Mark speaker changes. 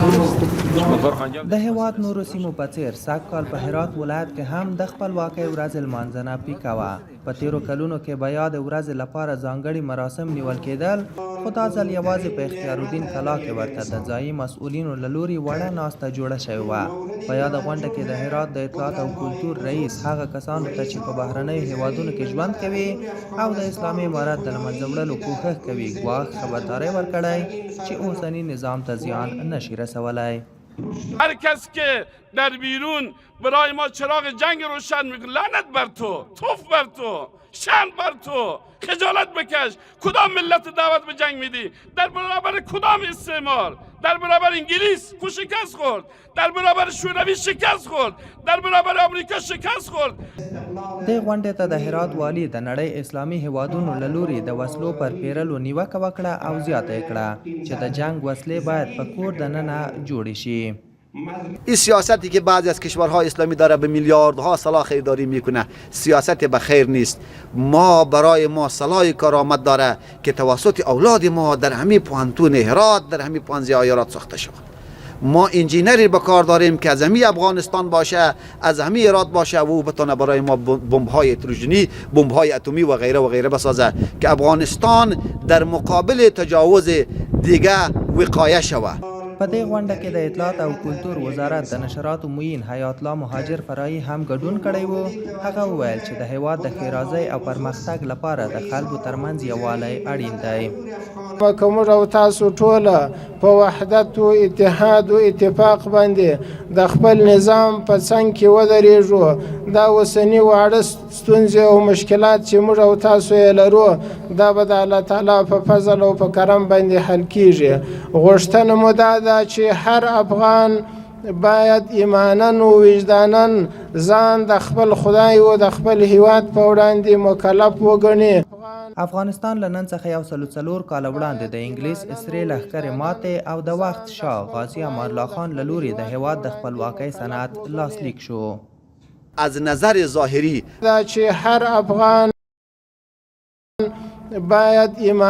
Speaker 1: د هېواد نورو سیمو په څېر سږکال په هرات ولایت کې هم د خپلواکۍ ورځې لمانځنه پیکه وه. په تېرو کلونو کې به یاد ورځې لپاره ځانګړي مراسم نیول کېدل، خو دا ځل یوازې په اختیارالدین کلا کې ورته د ځایي مسؤلینو له لوري وړه ناسته جوړه شوې وه. په یاده غونډه کې د هرات د اطلاعات او کلتور رئیس هغه کسانو ته چې په بهرنیو هېوادونو کې ژوند کوي او د اسلامي امارت د له منځه وړلو کوښښ کوي ګواښ خبرداری ورکړی چې اوسني نظام ته زیان نشي رسولی.
Speaker 2: هر کس که در بیرون برای ما چراغ جنگ روشن میکنه، لعنت بر تو، توف بر تو، شرم بر تو، خجالت بکش. کدام ملت دعوت به جنگ میدی؟ در برابر کدام استعمار؟ در برابر انگلیس کو شکست خورد، در برابر شوروی شکست خورد، در برابر امریکا شکست خورد.
Speaker 1: دې غونډې ته د هرات والی د نړۍ اسلامي هیوادونو له لوري د وسلو پر پیرلو نیوکه وکړه او زیاته یې کړه چې د جنگ وسلې باید په کور دننه جوړې شي.
Speaker 3: این سیاستی که بعضی از کشورهای اسلامی داره به میلیاردها سلاح خریداری میکنه سیاست بخیر نیست. ما برای ما سلاح کارآمد داره که توسط اولاد ما در همین پوهنتون هرات، در همین پوهنځی هرات ساخته شود. ما انجینری به کار داریم که از همین افغانستان باشه، از همین هرات باشه و او بتونه برای ما بمب‌های هیدروژنی، بمب‌های اتمی و غیره و غیره بسازه که افغانستان در مقابل تجاوز دیگه وقایه شود.
Speaker 1: په دې غونډه کې د اطلاعات او کلتور وزارت د نشراتو معین حیات الله مهاجر فرایي هم ګډون کړی و. هغه وویل چې د هېواد د ښېرازۍ او پرمختګ لپاره د خلکو ترمنځ یووالی اړین دی.
Speaker 4: که موږ او تاسو ټوله په وحدت و اتحاد و اتفاق باندې د خپل نظام په څنګ کې ودرېږو، دا اوسني واړه ستونزې او مشکلات چې موږ او تاسو یې لرو دا به د الله تعالی په فضل او په کرم باندې حل کیږي. غوښتنه مو دا ده چې هر افغان باید ایمانا و وجدانا ځان د خپل خدای او د خپل هیواد په وړاندې مکلف وګڼي.
Speaker 1: افغانستان له نن څخه 104 کاله وړاندې د انګلیس اسرې لښکرې ماتې او د وخت شاه غازي امان الله خان له لوري د هېواد د خپلواکۍ صنعت لاسلیک شو.
Speaker 3: از نظر ظاهری
Speaker 4: دا چې هر افغان باید ایمان